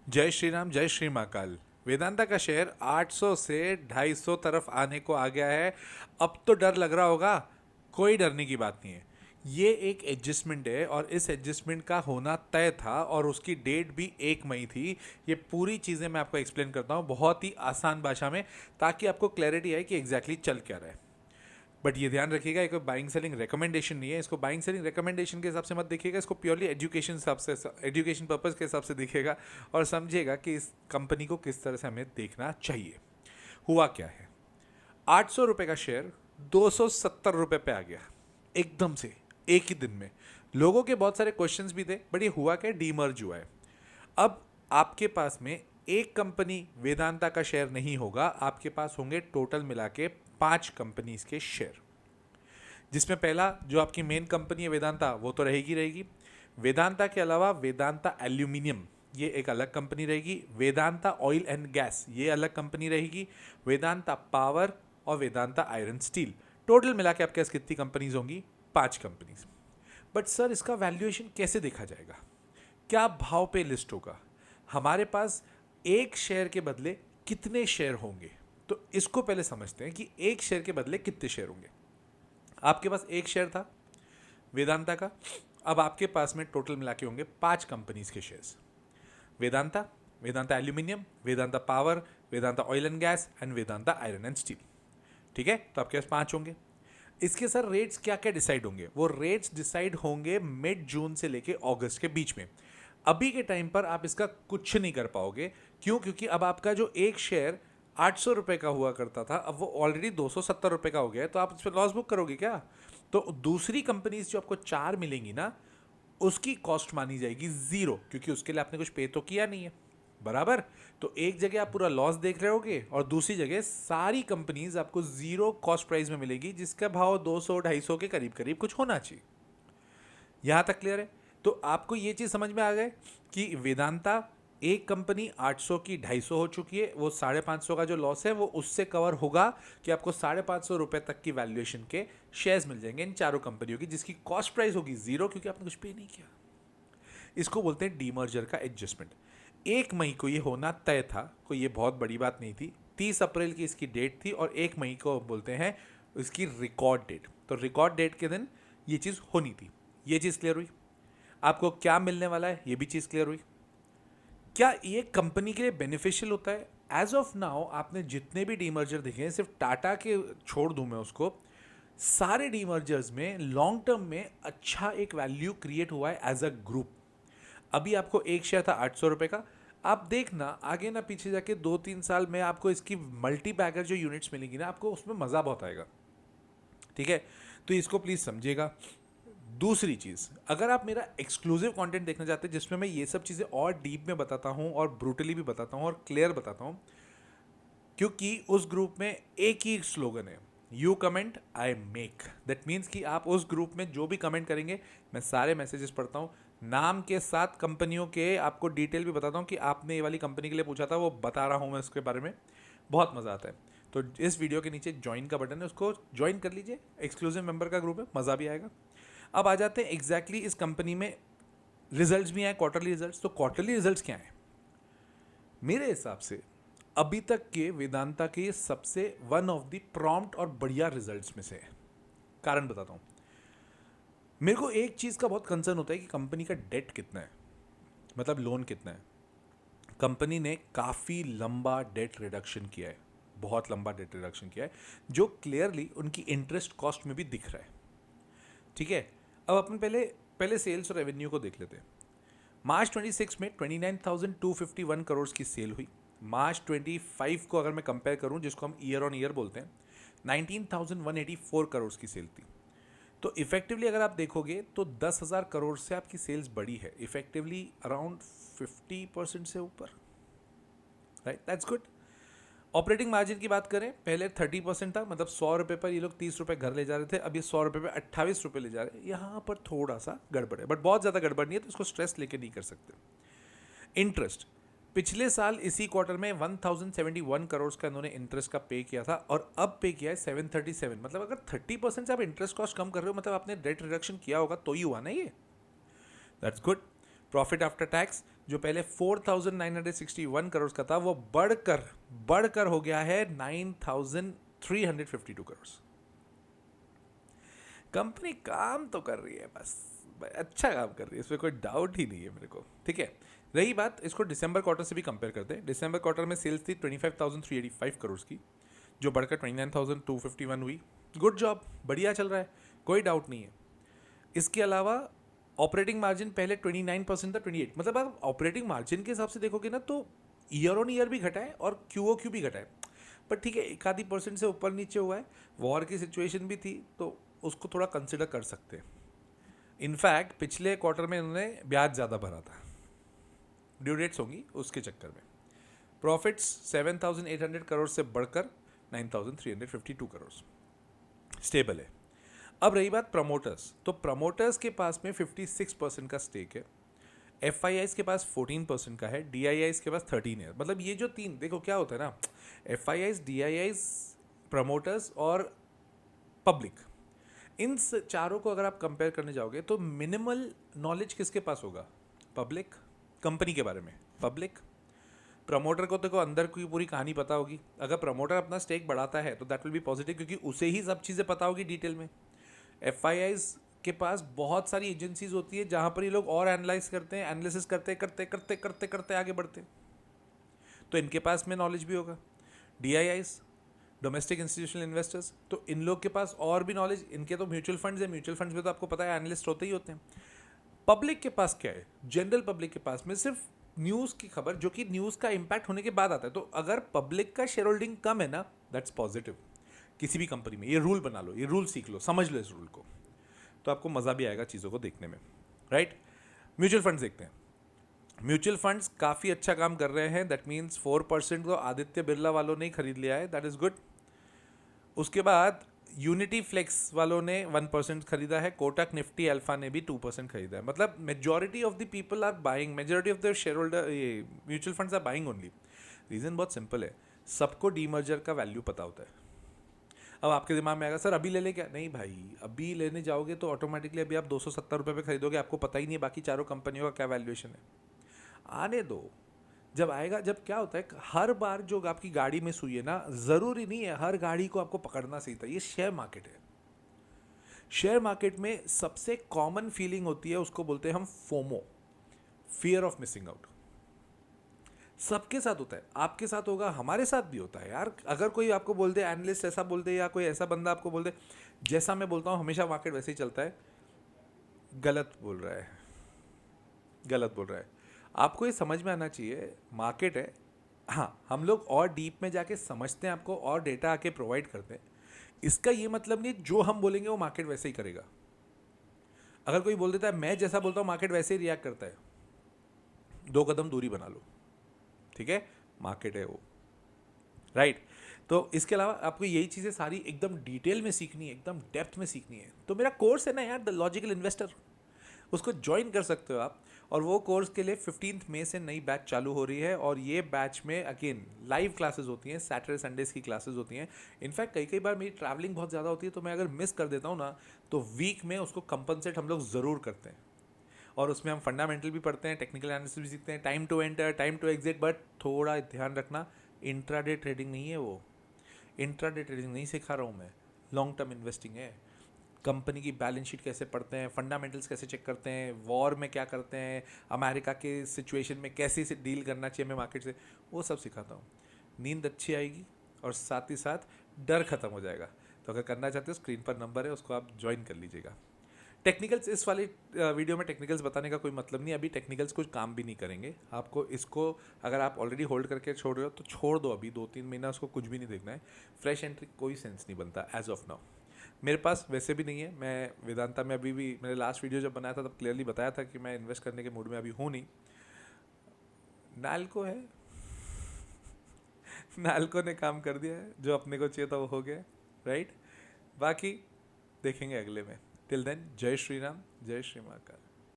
जय श्री राम, जय श्री महाकाल। वेदांता का शेयर 800 से 250 तरफ आने को आ गया है। अब तो डर लग रहा होगा। कोई डरने की बात नहीं है। ये एक एडजस्टमेंट है और इस एडजस्टमेंट का होना तय था और उसकी डेट भी 1 मई थी। ये पूरी चीज़ें मैं आपको एक्सप्लेन करता हूँ बहुत ही आसान भाषा में, ताकि आपको क्लैरिटी आए कि एग्जैक्टली चल क्या रहा है। बट ये ध्यान रखिएगा, एक बाइंग सेलिंग रिकमेंडेशन नहीं है। इसको बाइंग सेलिंग रिकमेंडेशन के हिसाब से मत देखिएगा, इसको प्योरली एजुकेशन हिसाब से, एजुकेशन पर्पज़ के हिसाब से दिखेगा और समझिएगा कि इस कंपनी को किस तरह से हमें देखना चाहिए। हुआ क्या है, 800 रुपये का शेयर 270 रुपये पे आ गया एकदम से, एक ही दिन में। लोगों के बहुत सारे क्वेश्चंस भी थे, बट ये हुआ क्या, डीमर्ज हुआ है। अब आपके पास में एक कंपनी वेदांता का शेयर नहीं होगा, आपके पास होंगे टोटल मिला के 5 कंपनीज के शेयर, जिसमें पहला जो आपकी मेन कंपनी है वेदांता, वो तो रहेगी रहेगी। वेदांता के अलावा वेदांता एल्यूमिनियम, ये एक अलग कंपनी रहेगी। वेदांता ऑयल एंड गैस, ये अलग कंपनी रहेगी। वेदांता पावर और वेदांता आयरन स्टील, टोटल मिला के आपके पास कितनी कंपनीज होंगी, 5 कंपनीज। बट सर, इसका वैल्यूएशन कैसे देखा जाएगा, क्या भाव पे लिस्ट होगा, हमारे पास एक शेयर के बदले कितने शेयर होंगे? तो इसको पहले समझते हैं कि एक शेयर के बदले कितने शेयर होंगे। आपके पास एक शेयर था वेदांता का, अब आपके पास में टोटल मिला के होंगे 5 कंपनीज के shares. Vedanta, Vedanta aluminium, Vedanta power, Vedanta oil and gas and Vedanta iron and steel. ठीक है, तो आपके पास 5 होंगे। इसके सर रेट्स क्या क्या डिसाइड होंगे? वो रेट्स डिसाइड होंगे मिड जून से लेके अगस्त के बीच में। अभी के टाइम पर आप इसका कुछ नहीं कर पाओगे। क्यों? क्योंकि अब आपका जो एक शेयर 800 रुपये का हुआ करता था, अब वो ऑलरेडी 270 रुपये का हो गया है, तो आप इस पर लॉस बुक करोगे क्या? तो दूसरी कंपनीज जो आपको 4 मिलेंगी ना, उसकी कॉस्ट मानी जाएगी जीरो, क्योंकि उसके लिए आपने कुछ पे तो किया नहीं है। बराबर। तो एक जगह आप पूरा लॉस देख रहे होगे और दूसरी जगह सारी कंपनीज आपको जीरो कॉस्ट प्राइस में मिलेगी, जिसका भाव 200-250 के करीब करीब कुछ होना चाहिए। यहां तक क्लियर है? तो आपको ये चीज समझ में आ गए कि वेदांता एक कंपनी 800 की 250 हो चुकी है, वो 550 का जो लॉस है वो उससे कवर होगा कि आपको 550 रुपए तक की वैल्यूएशन के शेयर्स मिल जाएंगे इन चारों कंपनियों की, जिसकी कॉस्ट प्राइस होगी जीरो, क्योंकि आपने कुछ पे नहीं किया। इसको बोलते हैं डीमर्जर का एडजस्टमेंट। 1 मई को ये होना तय था, कोई ये बहुत बड़ी बात नहीं थी। 30 अप्रैल की इसकी डेट थी और 1 मई को बोलते हैं इसकी रिकॉर्ड डेट। तो रिकॉर्ड डेट के दिन ये चीज़ होनी थी। ये चीज़ क्लियर हुई? आपको क्या मिलने वाला है, ये भी चीज़ क्लियर हुई? क्या ये कंपनी के लिए बेनिफिशियल होता है? एज ऑफ नाउ आपने जितने भी डीमर्जर देखे हैं, सिर्फ टाटा के छोड़ दूं मैं उसको, सारे डीमर्जर्स में लॉन्ग टर्म में अच्छा एक वैल्यू क्रिएट हुआ है एज अ ग्रुप। अभी आपको एक शेयर था 800 रुपये का, आप देखना आगे ना पीछे जाके 2-3 साल में आपको इसकी मल्टी बैगर जो यूनिट्स मिलेंगी ना, आपको उसमें मज़ा बहुत आएगा। ठीक है, तो इसको प्लीज़ समझिएगा। दूसरी चीज़, अगर आप मेरा एक्सक्लूसिव कंटेंट देखना चाहते हैं जिसमें मैं ये सब चीज़ें और डीप में बताता हूँ और ब्रूटली भी बताता हूँ और क्लियर बताता हूँ, क्योंकि उस ग्रुप में एक ही स्लोगन है, you comment I make. That means कि आप उस ग्रुप में जो भी कमेंट करेंगे, मैं सारे मैसेजेस पढ़ता हूँ, नाम के साथ कंपनियों के आपको डिटेल भी बताता हूँ कि आपने ये वाली कंपनी के लिए पूछा था, वो बता रहा हूँ मैं उसके बारे में। बहुत मज़ा आता है। तो इस वीडियो के नीचे ज्वाइन का बटन है, उसको ज्वाइन कर लीजिए। एक्सक्लूसिव मेंबर का ग्रुप है, मज़ा भी आएगा। अब आ जाते हैं एग्जैक्टली इस कंपनी में रिजल्ट्स भी आए, क्वार्टरली रिजल्ट्स। तो क्वार्टरली रिजल्ट्स क्या हैं? मेरे हिसाब से अभी तक के वेदांता के सबसे वन ऑफ द प्रॉम्प्ट और बढ़िया रिजल्ट्स में से है। कारण बताता हूँ। मेरे को एक चीज़ का बहुत कंसर्न होता है कि कंपनी का डेट कितना है, मतलब लोन कितना है। कंपनी ने काफ़ी लंबा डेट रिडक्शन किया है, बहुत लंबा डेट रिडक्शन किया है, जो क्लियरली उनकी इंटरेस्ट कॉस्ट में भी दिख रहा है। ठीक है, अब अपन पहले पहले सेल्स और रेवेन्यू को देख लेते हैं। मार्च 26 में 29,251 करोड़ की सेल हुई। मार्च 25 को अगर मैं कंपेयर करूं, जिसको हम ईयर ऑन ईयर बोलते हैं, 19,184 करोड़ की सेल थी। तो इफेक्टिवली अगर आप देखोगे तो 10,000 करोड़ से आपकी सेल्स बढ़ी है, इफेक्टिवली अराउंड 50% से ऊपर। Right, that's good. Operating margin की बात करें, पहले 30% था, मतलब 100 रुपये पर ये लोग 30 रुपये घर ले जा रहे थे, अब ये 100 रुपये पर 28 रुपये ले जा रहे हैं। यहाँ पर थोड़ा सा गड़बड़ है, बट बहुत ज़्यादा गड़बड़ नहीं है, तो इसको स्ट्रेस लेके नहीं कर सकते। इंटरेस्ट, पिछले साल इसी क्वार्टर में 1071 करोड़ का इन्होंने इंटरेस्ट का पे किया था और अब पे किया है 737। मतलब अगर 30% से आप इंटरेस्ट कॉस्ट कम कर रहे हो, मतलब आपने डेट रिडक्शन किया होगा तो ही हुआ ना ये। That's good. Profit after tax जो पहले 4,961 करोड़ का था वो बढ़कर हो गया है 9,352 करोड़। कंपनी काम तो कर रही है, बस अच्छा काम कर रही है, इसमें कोई डाउट ही नहीं है मेरे को। ठीक है, रही बात, इसको दिसंबर क्वार्टर से भी कंपेयर करते हैं। दिसंबर क्वार्टर में सेल्स थी 25,385 करोड़ की, जो बढ़कर 29,251 हुई। गुड जॉब, बढ़िया चल रहा है, कोई डाउट नहीं है। इसके अलावा ऑपरेटिंग मार्जिन पहले 29% था, 28, मतलब आप ऑपरेटिंग मार्जिन के हिसाब से देखोगे ना तो ईयर ऑन ईयर भी घटा है और QOQ भी घटा है, पर ठीक है, एक आधी % से ऊपर नीचे हुआ है। वॉर की सिचुएशन भी थी तो उसको थोड़ा कंसिडर कर सकते हैं। इनफैक्ट पिछले क्वार्टर में उन्होंने ब्याज ज़्यादा भरा था, ड्यू डेट्स होंगी उसके चक्कर में। प्रॉफिट्स 7,800 करोड़ से बढ़कर 9,352 करोड़, स्टेबल है। अब रही बात प्रमोटर्स, तो प्रमोटर्स के पास में 56% का स्टेक है, FIIs के पास 14% का है, DIIs के पास 13 है। मतलब ये जो तीन, देखो क्या होता है ना, FIIs, DIIs, प्रमोटर्स और पब्लिक, इन चारों को अगर आप कंपेयर करने जाओगे तो मिनिमल नॉलेज किसके पास होगा? पब्लिक, कंपनी के बारे में पब्लिक। प्रमोटर को तो अंदर की पूरी कहानी पता होगी। अगर प्रमोटर अपना स्टेक बढ़ाता है तो दैट विल बी पॉजिटिव, क्योंकि उसे ही सब चीज़ें पता होगी डिटेल में। FIIs के पास बहुत सारी एजेंसीज होती है जहाँ पर ये लोग और एनालाइज करते हैं, एनालिसिस करते करते करते करते करते आगे बढ़ते हैं, तो इनके पास में नॉलेज भी होगा। DIIs, डोमेस्टिक इंस्टीट्यूशनल इन्वेस्टर्स, तो इन लोग के पास और भी नॉलेज, इनके तो म्यूचुअल फंड्स है, म्यूचुअल फंड्स में तो आपको पता है एनालिस्ट होते ही होते हैं। पब्लिक के पास क्या है? जनरल पब्लिक के पास में सिर्फ न्यूज़ की खबर, जो कि न्यूज़ का इम्पैक्ट होने के बाद आता है। तो अगर पब्लिक का शेयर होल्डिंग कम है ना, दैट्स पॉजिटिव किसी भी कंपनी में। ये रूल बना लो, ये रूल सीख लो, समझ लो इस रूल को, तो आपको मज़ा भी आएगा चीज़ों को देखने में, राइट। म्यूचुअल फंड्स देखते हैं। म्यूचुअल फंड्स काफ़ी अच्छा काम कर रहे हैं, दैट मीन्स 4% तो आदित्य बिरला वालों ने ही खरीद लिया है, दैट इज़ गुड। उसके बाद यूनिटी फ्लेक्स वालों ने 1% खरीदा है, कोटक निफ्टी अल्फा ने भी 2% खरीदा है। मतलब majority of the people are buying, majority of the share holder, ये mutual funds are buying only. Reason बहुत सिंपल है, सबको डीमर्जर का वैल्यू पता होता है। अब आपके दिमाग में आएगा सर अभी ले ले क्या? नहीं भाई, अभी लेने जाओगे तो ऑटोमेटिकली अभी आप 270 रुपये पे खरीदोगे, आपको पता ही नहीं है बाकी चारों कंपनियों का क्या वैल्यूएशन है। आने दो, जब आएगा। जब क्या होता है, हर बार जो आपकी गाड़ी में सुई है ना, ज़रूरी नहीं है हर गाड़ी को आपको पकड़ना सही था। ये शेयर मार्केट है। शेयर मार्केट में सबसे कॉमन फीलिंग होती है, उसको बोलते हैं हम FOMO, fear of missing out. सबके साथ होता है, आपके साथ होगा, हमारे साथ भी होता है यार। अगर कोई आपको बोल दे, एनालिस्ट ऐसा बोल दे या कोई ऐसा बंदा आपको बोल दे जैसा मैं बोलता हूँ हमेशा मार्केट वैसे ही चलता है, गलत बोल रहा है, गलत बोल रहा है। आपको ये समझ में आना चाहिए, मार्केट है। हाँ, हम लोग और डीप में जाके समझते हैं, आपको और डेटा आके प्रोवाइड करते हैं। इसका ये मतलब नहीं जो हम बोलेंगे वो मार्केट वैसे ही करेगा। अगर कोई बोल देता है मैं जैसा बोलता हूँ मार्केट वैसे ही रिएक्ट करता है, 2 कदम दूरी बना लो, ठीक है, मार्केट है वो, राइट। तो इसके अलावा आपको यही चीज़ें सारी एकदम डिटेल में सीखनी है, एकदम डेप्थ में सीखनी है, तो मेरा कोर्स है ना यार, द लॉजिकल इन्वेस्टर, उसको ज्वाइन कर सकते हो आप। और वो कोर्स के लिए 15 मई से नई बैच चालू हो रही है, और ये बैच में अगेन लाइव क्लासेस होती हैं, सैटरडे संडेज की क्लासेस होती हैं। इनफैक्ट कई बार मेरी ट्रैवलिंग बहुत ज़्यादा होती है, तो मैं अगर मिस कर देता हूँ ना, तो वीक में उसको कंपनसेट हम लोग ज़रूर करते हैं। और उसमें हम फंडामेंटल भी पढ़ते हैं, टेक्निकल एनालिसिस भी सीखते हैं, time to enter, time to exit. But थोड़ा ध्यान रखना, इंट्राडे ट्रेडिंग नहीं है वो, इंट्राडे ट्रेडिंग नहीं सिखा रहा हूँ मैं, लॉन्ग टर्म इन्वेस्टिंग है। कंपनी की बैलेंस शीट कैसे पढ़ते हैं, फंडामेंटल्स कैसे चेक करते हैं, वॉर में क्या करते हैं, अमेरिका के सिचुएशन में कैसे से डील करना चाहिए हमें मार्केट से, वो सब सिखाता हूँ। नींद अच्छी आएगी और साथ ही साथ डर खत्म हो जाएगा। तो अगर करना चाहते हो, स्क्रीन पर नंबर है, उसको आप ज्वाइन कर लीजिएगा। टेक्निकल्स, इस वाली वीडियो में टेक्निकल्स बताने का कोई मतलब नहीं, अभी टेक्निकल्स कुछ काम भी नहीं करेंगे आपको। इसको अगर आप ऑलरेडी होल्ड करके छोड़ रहे हो तो छोड़ दो, अभी 2-3 महीना उसको कुछ भी नहीं देखना है। फ्रेश एंट्री कोई सेंस नहीं बनता एज ऑफ नाउ, मेरे पास वैसे भी नहीं है। मैं वेदांता में अभी भी, मैंने लास्ट वीडियो जब बनाया था तब क्लियरली बताया था कि मैं इन्वेस्ट करने के मूड में अभी हूँ नहीं। नालको है नालको ने काम कर दिया है, जो अपने को चाहिए था वो हो गया, राइट। बाकी देखेंगे अगले में। टिल देन, जय श्री राम, जय श्री महाकाल।